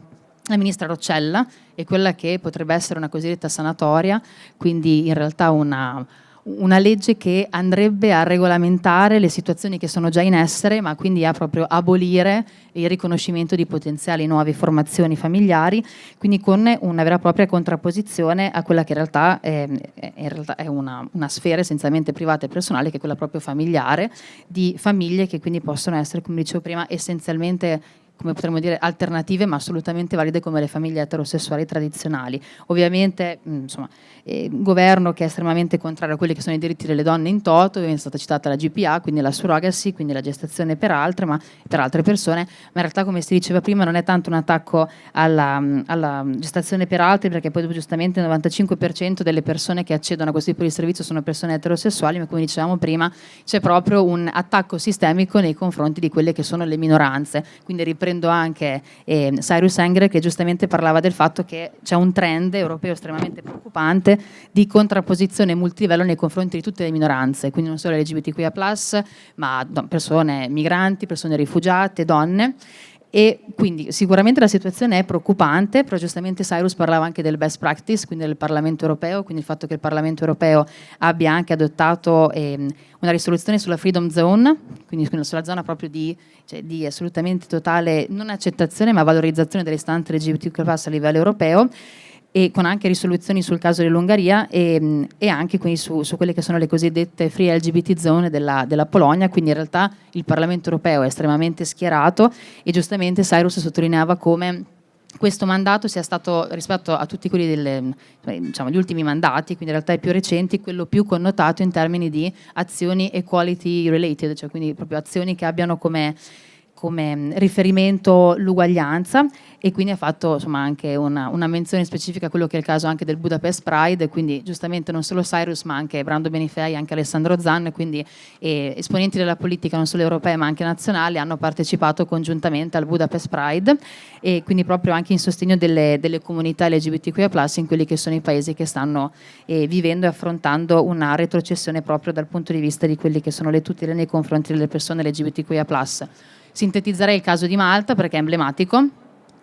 la ministra Roccella e quella che potrebbe essere una cosiddetta sanatoria, quindi in realtà un una legge che andrebbe a regolamentare le situazioni che sono già in essere, ma quindi a proprio abolire il riconoscimento di potenziali nuove formazioni familiari, quindi con una vera e propria contrapposizione a quella che in realtà è una sfera essenzialmente privata e personale, che è quella proprio familiare, di famiglie che quindi possono essere, come dicevo prima, essenzialmente, come potremmo dire, alternative, ma assolutamente valide come le famiglie eterosessuali tradizionali. Ovviamente, insomma, governo che è estremamente contrario a quelli che sono i diritti delle donne in toto, è stata citata la GPA, quindi la surrogacy, quindi la gestazione per altre persone, ma in realtà, come si diceva prima, non è tanto un attacco alla gestazione per altri, perché poi giustamente il 95% delle persone che accedono a questo tipo di servizio sono persone eterosessuali, ma come dicevamo prima c'è proprio un attacco sistemico nei confronti di quelle che sono le minoranze. Quindi riprendo anche Cyrus Engerer, che giustamente parlava del fatto che c'è un trend europeo estremamente preoccupante di contrapposizione multilivello nei confronti di tutte le minoranze, quindi non solo LGBTQIA+, ma persone migranti, persone rifugiate, donne. E quindi sicuramente la situazione è preoccupante, però giustamente Cyrus parlava anche del best practice, quindi del Parlamento europeo, quindi il fatto che il Parlamento europeo abbia anche adottato una risoluzione sulla freedom zone, quindi sulla zona proprio di assolutamente totale non accettazione ma valorizzazione delle istanze LGBTQ+ a livello europeo, e con anche risoluzioni sul caso dell'Ungheria e anche quindi su quelle che sono le cosiddette free LGBT zone della Polonia. Quindi in realtà il Parlamento europeo è estremamente schierato, e giustamente Cyrus sottolineava come questo mandato sia stato, rispetto a tutti quelli gli ultimi mandati, quindi in realtà i più recenti, quello più connotato in termini di azioni equality related, cioè quindi proprio azioni che abbiano come riferimento l'uguaglianza, e quindi ha fatto insomma anche una menzione specifica a quello che è il caso anche del Budapest Pride, quindi giustamente non solo Cyrus ma anche Brando Benifei, anche Alessandro Zan, quindi esponenti della politica non solo europea ma anche nazionali hanno partecipato congiuntamente al Budapest Pride, e quindi proprio anche in sostegno delle comunità LGBTQIA+ in quelli che sono i paesi che stanno vivendo e affrontando una retrocessione proprio dal punto di vista di quelli che sono le tutele nei confronti delle persone LGBTQIA+. Sintetizzerei il caso di Malta perché è emblematico.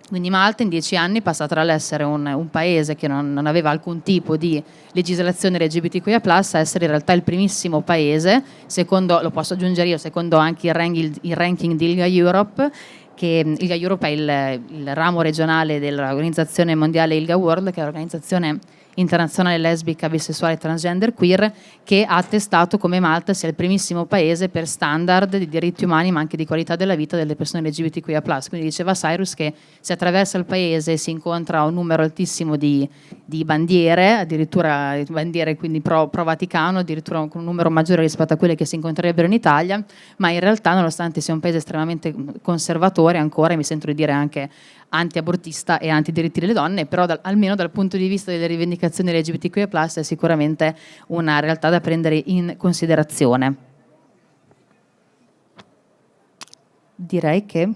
Quindi Malta in 10 anni è passata dall'essere un paese che non aveva alcun tipo di legislazione LGBTQIA+, a essere in realtà il primissimo paese, secondo, lo posso aggiungere io, secondo anche il ranking di Ilga Europe, che Ilga Europe è il ramo regionale dell'organizzazione mondiale Ilga World, che è l'organizzazione internazionale lesbica, bisessuale, transgender, queer, che ha attestato come Malta sia il primissimo paese per standard di diritti umani ma anche di qualità della vita delle persone LGBTQIA+. Quindi diceva Cyrus che se attraversa il paese si incontra un numero altissimo di bandiere, addirittura bandiere quindi pro Vaticano, addirittura con un numero maggiore rispetto a quelle che si incontrerebbero in Italia, ma in realtà nonostante sia un paese estremamente conservatore ancora, e mi sento di dire anche anti-abortista e anti-diritti delle donne, però almeno dal punto di vista delle rivendicazioni LGBTQIA+, è sicuramente una realtà da prendere in considerazione. Direi che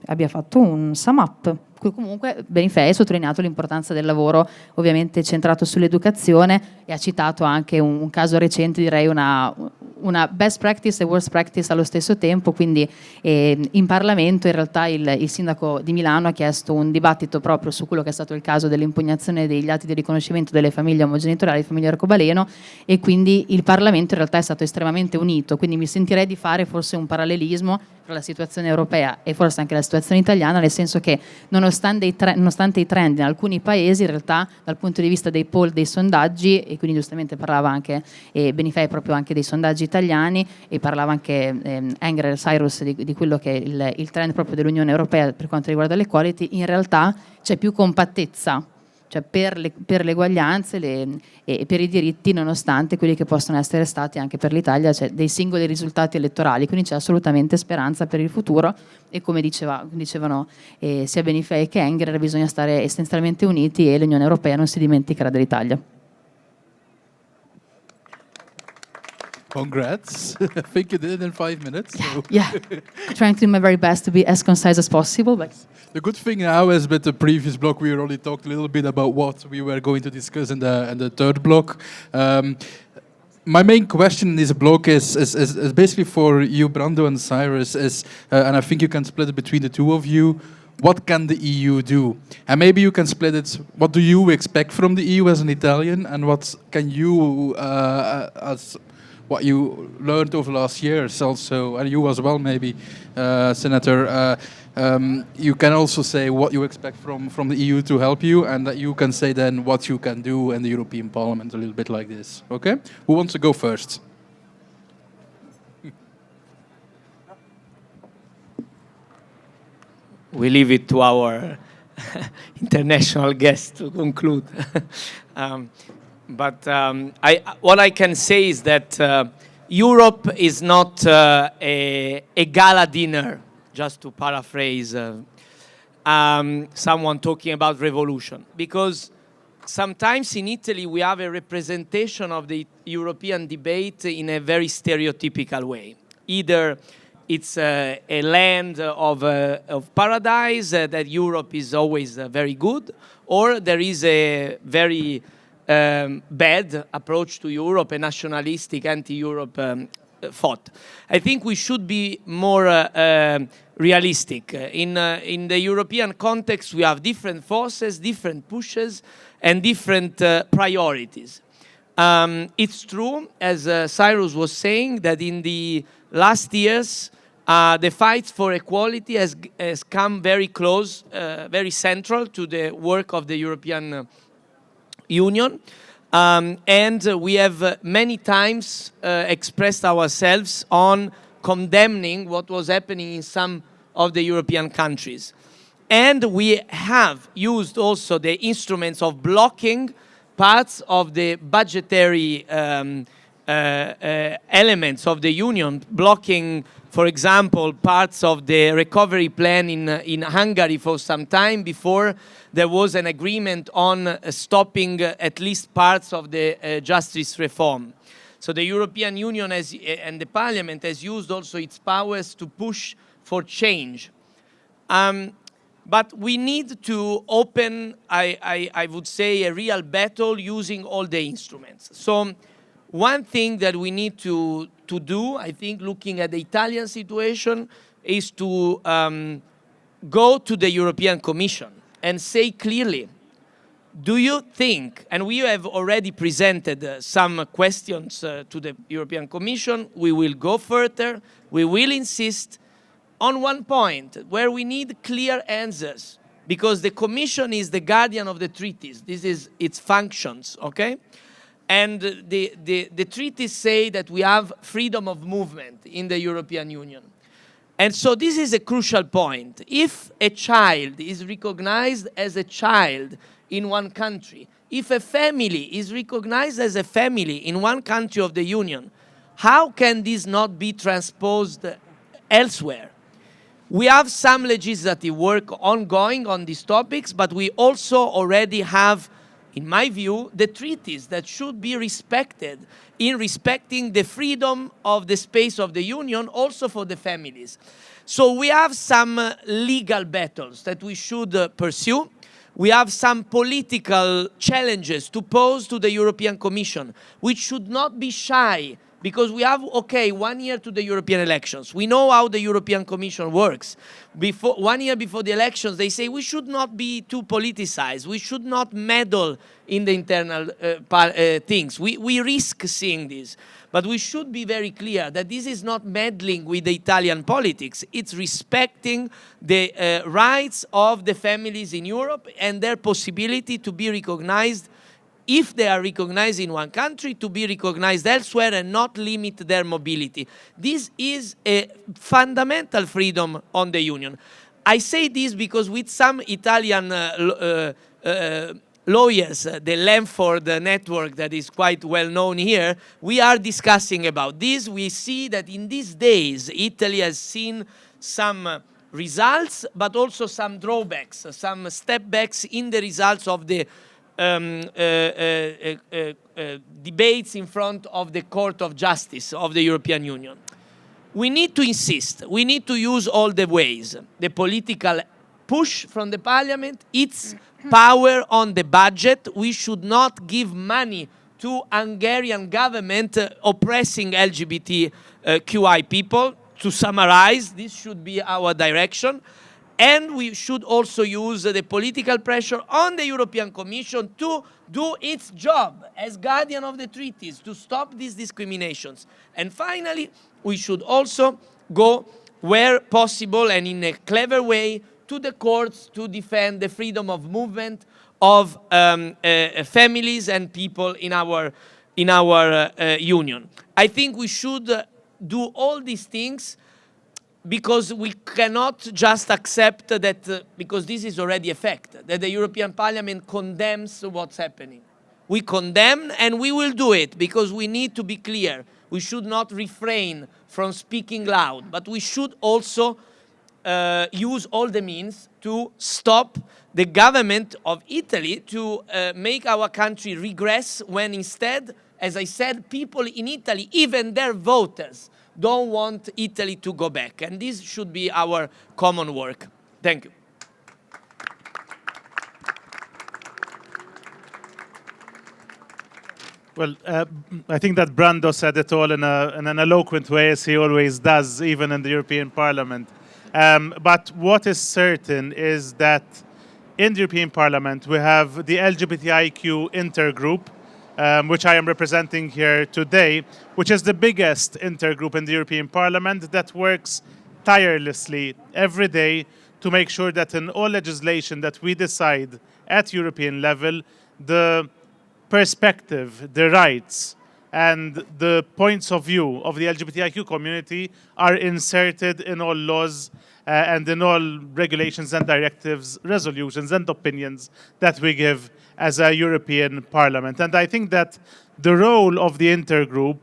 abbia fatto un sum up. Comunque Benifei ha sottolineato l'importanza del lavoro ovviamente centrato sull'educazione, e ha citato anche un caso recente, direi una best practice e worst practice allo stesso tempo. Quindi in Parlamento in realtà il sindaco di Milano ha chiesto un dibattito proprio su quello che è stato il caso dell'impugnazione degli atti di riconoscimento delle famiglie omogenitoriali, famiglie arcobaleno, e quindi il Parlamento in realtà è stato estremamente unito. Quindi mi sentirei di fare forse un parallelismo tra la situazione europea e forse anche la situazione italiana, nel senso che nonostante i trend in alcuni paesi, in realtà dal punto di vista dei poll, dei sondaggi, e quindi giustamente parlava anche Benifei proprio anche dei sondaggi italiani, e parlava anche Engerer, Cyrus, di quello che è il trend proprio dell'Unione Europea per quanto riguarda l'equality, in realtà c'è più compattezza, cioè per l'eguaglianza e per i diritti, nonostante quelli che possono essere stati anche per l'Italia, cioè dei singoli risultati elettorali. Quindi c'è assolutamente speranza per il futuro, e come dicevano sia Benifei che Engerer, bisogna stare essenzialmente uniti e l'Unione Europea non si dimenticherà dell'Italia. Congrats. I think you did it in 5 minutes. So. Yeah. Trying to do my very best to be as concise as possible. But The good thing now is with the previous block, we already talked a little bit about what we were going to discuss in the third block. My main question in this block is basically for you, Brando and Cyrus, and I think you can split it between the two of you. what can the EU do? And maybe you can split it. What do you expect from the EU as an Italian, and what can you, as what you learned over the last years also, and you as well maybe, Senator, you can also say what you expect from the EU to help you, and that you can say then what you can do in the European Parliament, a little bit like this. Okay? Who wants to go first? We leave it to our international guests to conclude. What I can say is that Europe is not a gala dinner, just to paraphrase someone talking about revolution. Because sometimes in Italy we have a representation of the European debate in a very stereotypical way. Either it's a land of paradise, that Europe is always very good, or there is a very bad approach to Europe, a nationalistic, anti-Europe thought. I think we should be more realistic. In the European context, we have different forces, different pushes, and different priorities. It's true, as Cyrus was saying, that in the last years, the fight for equality has come very close, very central to the work of the European Union. And we have many times expressed ourselves on condemning what was happening in some of the European countries. And we have used also the instruments of blocking parts of the budgetary elements of the Union, blocking, for example, parts of the recovery plan in Hungary for some time before there was an agreement on stopping at least parts of the justice reform. So the European Union and the Parliament has used also its powers to push for change. But we need to open, I would say, a real battle using all the instruments. So one thing that we need to do, I think, looking at the Italian situation, is to go to the European Commission and say clearly, do you think, and we have already presented some questions to the European Commission, we will go further, we will insist on one point where we need clear answers, because the Commission is the guardian of the treaties. This is its functions, okay? And the treaties say that we have freedom of movement in the European Union. And so this is a crucial point. If a child is recognized as a child in one country, if a family is recognized as a family in one country of the Union, how can this not be transposed elsewhere? We have some legislative work ongoing on these topics, but we also already have, in my view, the treaties that should be respected in respecting the freedom of the space of the Union, also for the families. So we have some legal battles that we should pursue. We have some political challenges to pose to the European Commission, which should not be shy, because we have, 1 year to the European elections. We know how the European Commission works. 1 year before the elections, they say we should not be too politicized. We should not meddle in the internal things. We risk seeing this. But we should be very clear that this is not meddling with the Italian politics. It's respecting the rights of the families in Europe and their possibility to be recognized, if they are recognized in one country, to be recognized elsewhere and not limit their mobility. This is a fundamental freedom on the Union. I say this because with some Italian lawyers, the Lamford network that is quite well known here, we are discussing about this. We see that in these days, Italy has seen some results, but also some drawbacks, some step backs in the results of the debates in front of the Court of Justice of the European Union. We need to insist. We need to use all the ways. The political push from the Parliament, its power on the budget. We should not give money to Hungarian government oppressing LGBTQI people. To summarize, this should be our direction. And we should also use the political pressure on the European Commission to do its job as guardian of the treaties, to stop these discriminations. And finally, we should also go where possible and in a clever way to the courts to defend the freedom of movement of families and people in our union. I think we should do all these things because we cannot just accept that, because this is already a fact, that the European Parliament condemns what's happening. We condemn and we will do it because we need to be clear. We should not refrain from speaking loud, but we should also use all the means to stop the government of Italy to make our country regress when instead, as I said, people in Italy, even their voters, don't want Italy to go back. And this should be our common work. Thank you. Well, I think that Brando said it all in an eloquent way, as he always does, even in the European Parliament. But what is certain is that in the European Parliament, we have the LGBTIQ intergroup, which I am representing here today, which is the biggest intergroup in the European Parliament that works tirelessly every day to make sure that in all legislation that we decide at European level, the perspective, the rights, and the points of view of the LGBTIQ community are inserted in all laws and in all regulations and directives, resolutions and opinions that we give as a European Parliament. And I think that the role of the intergroup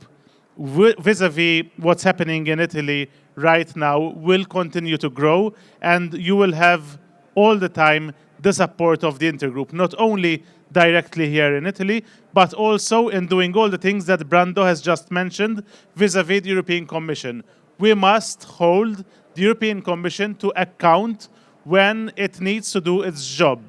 vis-a-vis what's happening in Italy right now will continue to grow, and you will have all the time the support of the intergroup, not only directly here in Italy, but also in doing all the things that Brando has just mentioned vis-a-vis the European Commission. We must hold the European Commission to account when it needs to do its job.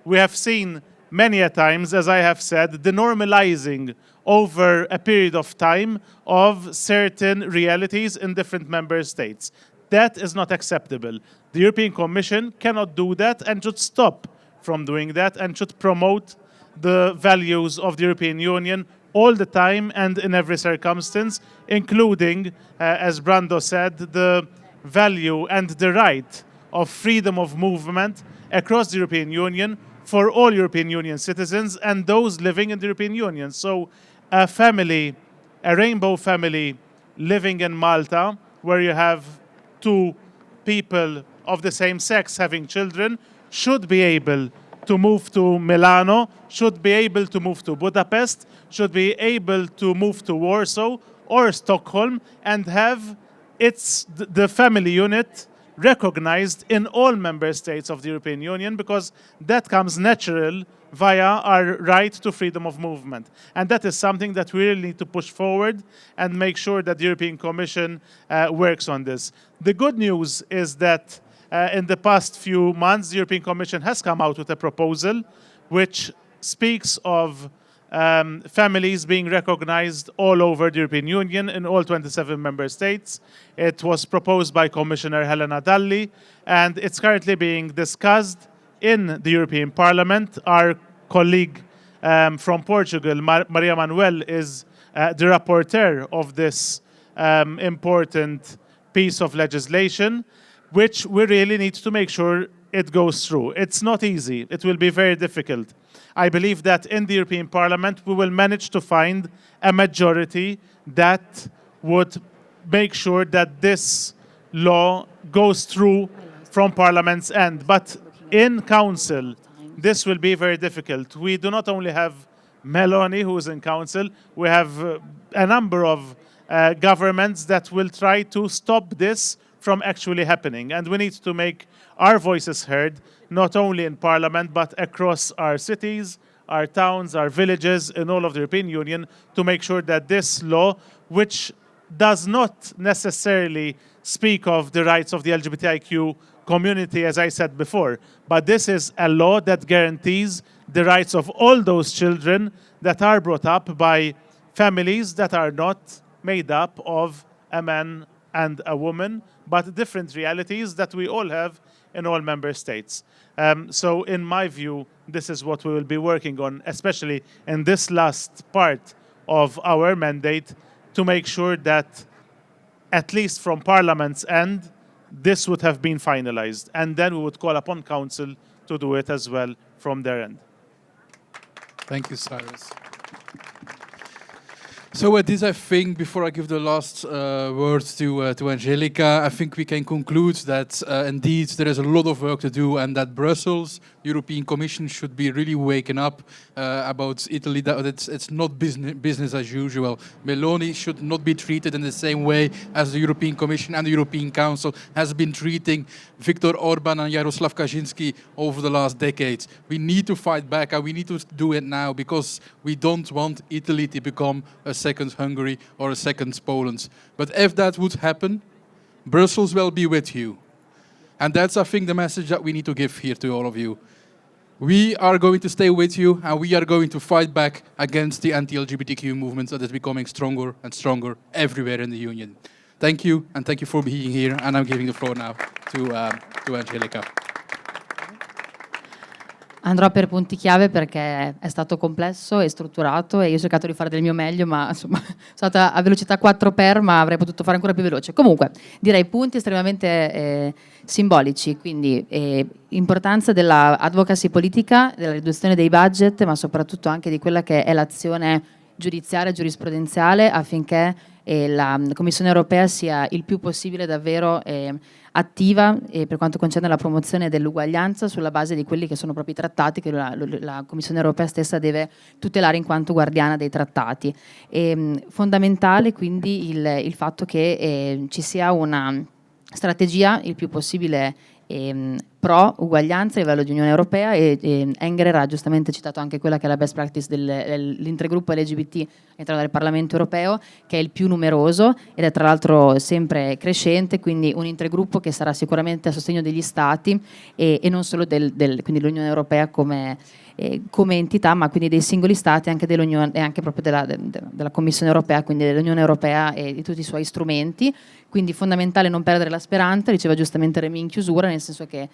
We have seen many a times, as I have said, the normalizing over a period of time of certain realities in different member states. That is not acceptable. The European Commission cannot do that and should stop from doing that and should promote the values of the European Union all the time and in every circumstance, including, as Brando said, the value and the right of freedom of movement across the European Union for all European Union citizens and those living in the European Union. So a family, a rainbow family living in Malta, where you have two people of the same sex having children, should be able to move to Milano, should be able to move to Budapest, should be able to move to Warsaw or Stockholm and have the family unit recognized in all member states of the European Union, because that comes natural via our right to freedom of movement. And that is something that we really need to push forward and make sure that the European Commission works on this. The good news is that in the past few months, the European Commission has come out with a proposal which speaks of families being recognized all over the European Union in all 27 member states. It was proposed by Commissioner Helena Dalli, and it's currently being discussed in the European Parliament. Our colleague from Portugal, Maria Manuel, is the rapporteur of this important piece of legislation, which we really need to make sure it goes through. It's not easy. It will be very difficult. I believe that in the European Parliament, we will manage to find a majority that would make sure that this law goes through from Parliament's end. But in Council, this will be very difficult. We do not only have Meloni, who is in Council, we have a number of governments that will try to stop this from actually happening. And we need to make our voices heard, not only in Parliament, but across our cities, our towns, our villages, in all of the European Union, to make sure that this law, which does not necessarily speak of the rights of the LGBTIQ community, as I said before, but this is a law that guarantees the rights of all those children that are brought up by families that are not made up of a man and a woman, but different realities that we all have in all member states. So in my view, this is what we will be working on, especially in this last part of our mandate, to make sure that, at least from Parliament's end, this would have been finalized. And then we would call upon Council to do it as well from their end. Thank you, Cyrus. So with this, I think, before I give the last words to Angelica, I think we can conclude that indeed there is a lot of work to do, and that Brussels, European Commission, should be really waking up about Italy, that it's not business as usual. Meloni should not be treated in the same way as the European Commission and the European Council has been treating Viktor Orban and Jaroslaw Kaczynski over the last decades. We need to fight back, and we need to do it now, because we don't want Italy to become a second Hungary or a second Poland. But if that would happen, Brussels will be with you. And that's, I think, the message that we need to give here to all of you. We are going to stay with you, and we are going to fight back against the anti-LGBTQ movement that is becoming stronger and stronger everywhere in the Union. Thank you, and thank you for being here. And I'm giving the floor now to Angelica. Andrò per punti chiave perché è stato complesso e strutturato e io ho cercato di fare del mio meglio, ma insomma sono stata a velocità 4x, ma avrei potuto fare ancora più veloce. Comunque, direi punti estremamente simbolici, quindi importanza della advocacy politica, della riduzione dei budget, ma soprattutto anche di quella che è l'azione giudiziaria e giurisprudenziale, affinché la Commissione europea sia il più possibile davvero attiva per quanto concerne la promozione dell'uguaglianza sulla base di quelli che sono proprio i trattati che la Commissione europea stessa deve tutelare in quanto guardiana dei trattati. Fondamentale quindi il fatto che ci sia una strategia il più possibile pro uguaglianza a livello di Unione Europea, e Engerer ha giustamente citato anche quella che è la best practice dell'Intergruppo LGBT all'interno del Parlamento Europeo, che è il più numeroso ed è tra l'altro sempre crescente, quindi un intergruppo che sarà sicuramente a sostegno degli Stati e non solo quindi l'Unione Europea come entità, ma quindi dei singoli Stati, anche dell'Unione e anche proprio della Commissione Europea, quindi dell'Unione Europea e di tutti i suoi strumenti. Quindi fondamentale non perdere la speranza, diceva giustamente Rémy in chiusura, nel senso che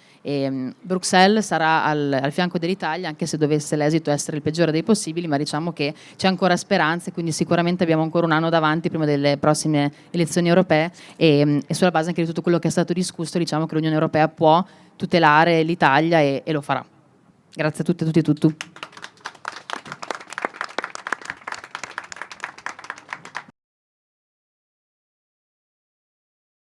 Bruxelles sarà al fianco dell'Italia, anche se dovesse l'esito essere il peggiore dei possibili, ma diciamo che c'è ancora speranza, quindi sicuramente abbiamo ancora un anno davanti prima delle prossime elezioni europee e sulla base anche di tutto quello che è stato discusso, diciamo che l'Unione Europea può tutelare l'Italia e lo farà. Grazie a tutte e tutti.